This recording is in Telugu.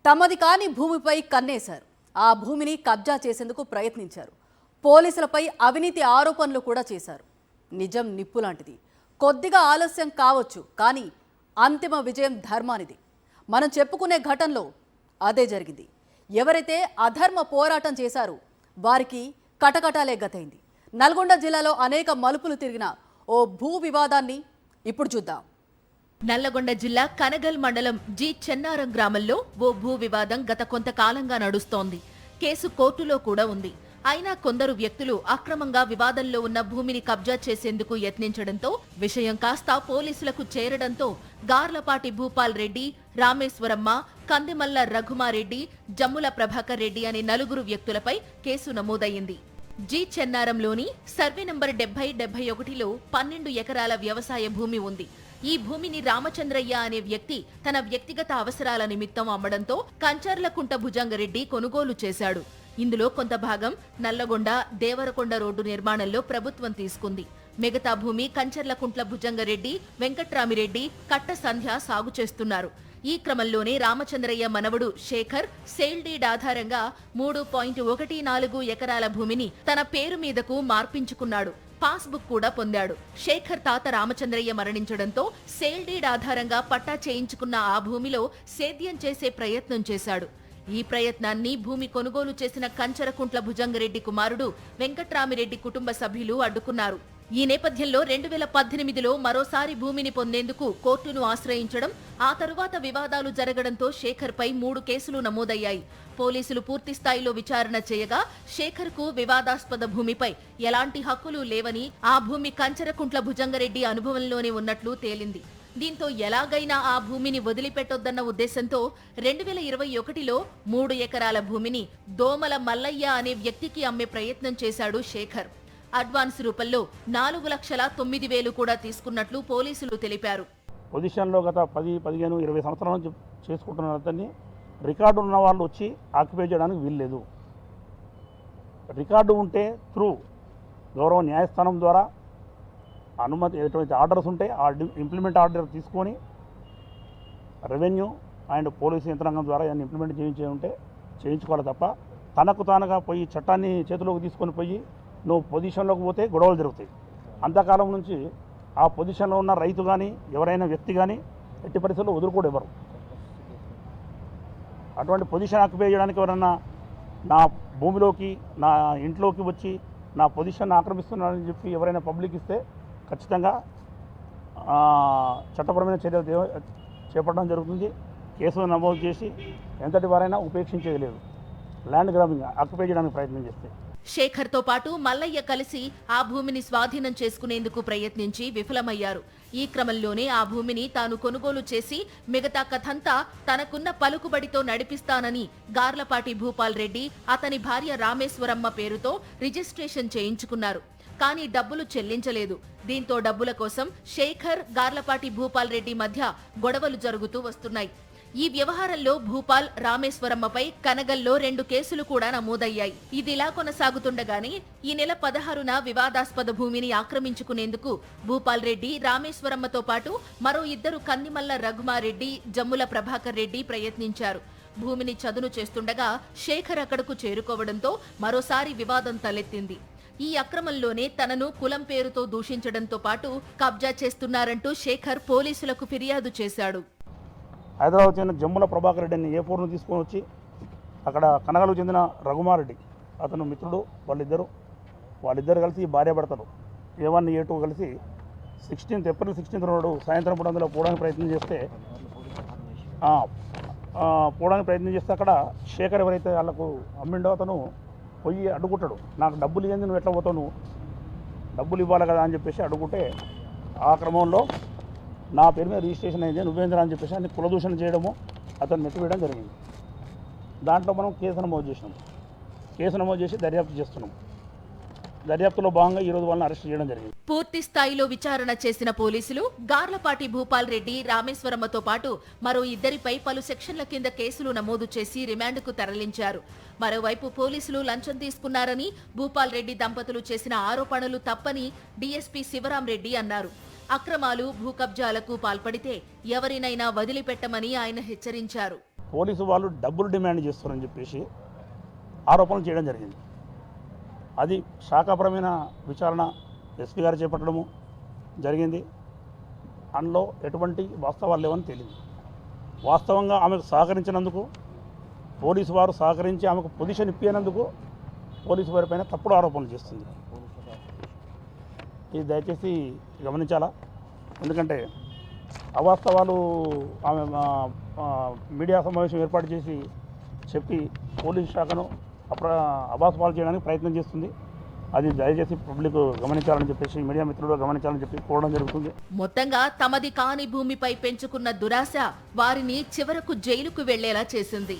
తమది కాని భూమిపై కన్నేశారు. ఆ భూమిని కబ్జా చేసేందుకు ప్రయత్నించారు. పోలీసులపై అవినీతి ఆరోపణలు కూడా చేశారు. నిజం నిప్పు లాంటిది. కొద్దిగా ఆలస్యం కావచ్చు, కానీ అంతిమ విజయం ధర్మానిది. మనం చెప్పుకునే ఘటనలో అదే జరిగింది. ఎవరైతే అధర్మ పోరాటం చేశారో వారికి కటకటాలే గతైంది. నల్గొండ జిల్లాలో అనేక మలుపులు తిరిగిన ఓ భూ వివాదాన్ని ఇప్పుడు చూద్దాం. నల్లగొండ జిల్లా కనగల్ మండలం జి చెన్నారం గ్రామంలో ఓ భూ వివాదం గత కొంతకాలంగా నడుస్తోంది. కేసు కోర్టులో కూడా ఉంది. అయినా కొందరు వ్యక్తులు అక్రమంగా వివాదంలో ఉన్న భూమిని కబ్జా చేసేందుకు యత్నించడంతో విషయం కాస్త పోలీసులకు చేరడంతో గార్లపాటి భూపాల్ రెడ్డి, రామేశ్వరమ్మ, కందిమల్ల రఘుమారెడ్డి, జమ్ముల ప్రభాకర్ రెడ్డి అనే నలుగురు వ్యక్తులపై కేసు నమోదయ్యింది. జి చెన్నారంలోని సర్వే నంబర్ 70-71లో 12 ఎకరాల వ్యవసాయ భూమి ఉంది. ఈ భూమిని రామచంద్రయ్య అనే వ్యక్తి తన వ్యక్తిగత అవసరాల నిమిత్తం అమ్మడంతో కంచర్లకుంట భుజంగరెడ్డి కొనుగోలు చేశాడు. ఇందులో కొంత భాగం నల్లగొండ దేవరకొండ రోడ్డు నిర్మాణంలో ప్రభుత్వం తీసుకుంది. మిగతా భూమి కంచర్లకుంట్ల భుజంగరెడ్డి, వెంకట్రామిరెడ్డి, కట్ట సంధ్య సాగు చేస్తున్నారు. ఈ క్రమంలోనే రామచంద్రయ్య మనవడు శేఖర్ సేల్ డీడ్ ఆధారంగా 3.14 ఎకరాల భూమిని తన పేరు మీదకు మార్పించుకున్నాడు. పాస్బుక్ కూడా పొందాడు. శేఖర్ తాత రామచంద్రయ్య మరణించడంతో సేల్ డీడ్ ఆధారంగా పట్టా చేయించుకున్న ఆ భూమిలో సేద్యం చేసే ప్రయత్నం చేశాడు. ఈ ప్రయత్నాన్ని భూమి కొనుగోలు చేసిన కంచరకుంట్ల భుజంగరెడ్డి కుమారుడు వెంకట్రామిరెడ్డి కుటుంబ సభ్యులు అడ్డుకున్నారు. ఈ నేపథ్యంలో 2018లో మరోసారి భూమిని పొందేందుకు కోర్టును ఆశ్రయించడం, ఆ తరువాత వివాదాలు జరగడంతో శేఖర్పై 3 కేసులు నమోదయ్యాయి. పోలీసులు పూర్తిస్థాయిలో విచారణ చేయగా శేఖర్కు వివాదాస్పద భూమిపై ఎలాంటి హక్కులు లేవని, ఆ భూమి కంచరకుంట్ల భుజంగరెడ్డి అనుభవంలోనే ఉన్నట్లు తేలింది. దీంతో ఎలాగైనా ఆ భూమిని వదిలిపెట్టొద్దన్న ఉద్దేశంతో 2021లో 3 ఎకరాల భూమిని దోమల మల్లయ్య అనే వ్యక్తికి అమ్మే ప్రయత్నం చేశాడు శేఖర్. అడ్వాన్స్ రూపంలో 4,09,000 కూడా తీసుకున్నట్లు పోలీసులు తెలిపారు. పొజిషన్లో గత 10, 15, 20 సంవత్సరాల నుంచి చేసుకుంటున్న అతన్ని రికార్డు ఉన్న వాళ్ళు వచ్చి ఆక్యుపై చేయడానికి వీల్లేదు. రికార్డు ఉంటే త్రూ గౌరవ న్యాయస్థానం ద్వారా అనుమతి ఎటువంటి ఆర్డర్స్ ఉంటే ఆ ఇంప్లిమెంట్ ఆర్డర్ తీసుకొని రెవెన్యూ అండ్ పోలీసు యంత్రాంగం ద్వారా దాన్ని ఇంప్లిమెంట్ చేయించుకోవాలి తప్ప తనకు తానుగా పోయి చట్టాన్ని చేతిలోకి తీసుకొని పోయి నువ్వు పొజిషన్లోకి పోతే గొడవలు జరుగుతాయి. అంతకాలం నుంచి ఆ పొజిషన్లో ఉన్న రైతు కానీ ఎవరైనా వ్యక్తి కానీ ఎట్టి పరిస్థితుల్లో వదులుకోడు ఎవరు. అటువంటి పొజిషన్ ఆక్యుపై చేయడానికి ఎవరన్నా నా భూమిలోకి నా ఇంట్లోకి వచ్చి నా పొజిషన్ ఆక్రమిస్తున్నారని చెప్పి ఎవరైనా పబ్లిక్ ఇస్తే ఖచ్చితంగా చట్టపరమైన చర్యలు చేపట్టడం జరుగుతుంది. కేసులు నమోదు చేసి ఎంతటి వారైనా ఉపేక్షించేది లేదు. ల్యాండ్ గ్రాబింగ్ ఆక్యుపై చేయడానికి ప్రయత్నం చేస్తే శేఖర్తో పాటు మల్లయ్య కలిసి ఆ భూమిని స్వాధీనం చేసుకునేందుకు ప్రయత్నించి విఫలమయ్యారు. ఈ క్రమంలోనే ఆ భూమిని తాను కొనుగోలు చేసి మిగతా కథంతా తనకున్న పలుకుబడితో నడిపిస్తానని గార్లపాటి భూపాల్ రెడ్డి, అతని భార్య రామేశ్వరమ్మ పేరుతో రిజిస్ట్రేషన్ చేయించుకున్నారు. కానీ డబ్బులు చెల్లించలేదు. దీంతో డబ్బుల కోసం శేఖర్, గార్లపాటి భూపాల్ రెడ్డి మధ్య గొడవలు జరుగుతూ వస్తున్నాయి. ఈ వ్యవహారంలో భూపాల్, రామేశ్వరమ్మపై కనగల్లో 2 కేసులు కూడా నమోదయ్యాయి. ఇదిలా కొనసాగుతుండగానే ఈ నెల 16న వివాదాస్పద భూమిని ఆక్రమించుకునేందుకు భూపాల్ రెడ్డి, రామేశ్వరమ్మతో పాటు మరో 2 కందిమల్ల రఘుమారెడ్డి, జమ్ముల ప్రభాకర్ రెడ్డి ప్రయత్నించారు. భూమిని చదును చేస్తుండగా శేఖర్ అక్కడకు చేరుకోవడంతో మరోసారి వివాదం తలెత్తింది. ఈ అక్రమంలోనే తనను కులం పేరుతో దూషించడంతో పాటు కబ్జా చేస్తున్నారంటూ శేఖర్ పోలీసులకు ఫిర్యాదు చేశాడు. హైదరాబాద్ చెందిన జమ్ముల ప్రభాకర్ రెడ్డిని ఏ4ను తీసుకొని వచ్చి అక్కడ కనగలకు చెందిన రఘుమారెడ్డి అతను మిత్రుడు, వాళ్ళిద్దరు కలిసి భార్యాభర్తలు A1, A2 కలిసి ఏప్రిల్ 16 నాడు సాయంత్రం పూట అందులో పోవడానికి ప్రయత్నం చేస్తే అక్కడ శేఖర్ ఎవరైతే వాళ్ళకు అమ్మిండో అతను పోయి అడ్డుకుంటాడు. నాకు డబ్బులు ఇవ్వండి, నువ్వు ఎట్లా పోతావు, నువ్వు డబ్బులు ఇవ్వాలి కదా అని చెప్పేసి అడ్డుకుంటే ఆ క్రమంలో నా పేరు మీద రిజిస్ట్రేషన్ అయింది, నువ్వేంద్ర అని చెప్పేసి అన్ని కులదూషణ చేయడము, అతను నెట్టివేయడం జరిగింది. దాంట్లో మనం కేసు నమోదు చేసి దర్యాప్తు చేస్తున్నాం. దర్యాప్తులో భాగంగా ఈరోజు వాళ్ళని అరెస్ట్ చేయడం జరిగింది. పూర్తి స్థాయిలో విచారణ చేసిన పోలీసులు గార్లపాటి భూపాల్ రెడ్డి, రామేశ్వరమ్మతో పాటు మరో 2పై పలు సెక్షన్ల కింద కేసులు నమోదు చేసి రిమాండ్కు తరలించారు. మరోవైపు పోలీసులు లంచం తీసుకున్నారని, భూపాల్ రెడ్డి దంపతులు చేసిన ఆరోపణలు తప్పని డీఎస్పీ శివరాం రెడ్డి అన్నారు. అక్రమాలు, భూ కబ్జాలకు పాల్పడితే ఎవరినైనా వదిలిపెట్టమని ఆయన హెచ్చరించారు. పోలీసు వాళ్ళు డబ్బులు డిమాండ్ చేస్తారని చెప్పేసి ఆరోపణలు చేయడం జరిగింది. అది శాఖాపరమైన విచారణ ఎస్పీ గారు చేపట్టడము జరిగింది. అందులో ఎటువంటి వాస్తవాలు లేవని తేలింది. వాస్తవంగా ఆమెకు సహకరించినందుకు, పోలీసు వారు సహకరించి ఆమెకు పొజిషన్ ఇప్పినందుకు పోలీసు వారి పైన తప్పుడు ఆరోపణలు చేస్తుంది. ఇది దయచేసి గమనించాలా. ఎందుకంటే అవాస్తవాలు ఆమె మీడియా సమావేశం ఏర్పాటు చేసి చెప్పి పోలీసు శాఖను అవాస్తవాలు చేయడానికి ప్రయత్నం చేస్తుంది. అది దయచేసి పబ్లిక్ గమనించాలని చెప్పేసి, మీడియా మిత్రులు గమనించాలని చెప్పి కోరడం జరుగుతుంది. మొత్తంగా తమది కాని భూమిపై పెంచుకున్న దురాశ వారిని చివరకు జైలుకు వెళ్లేలా చేసింది.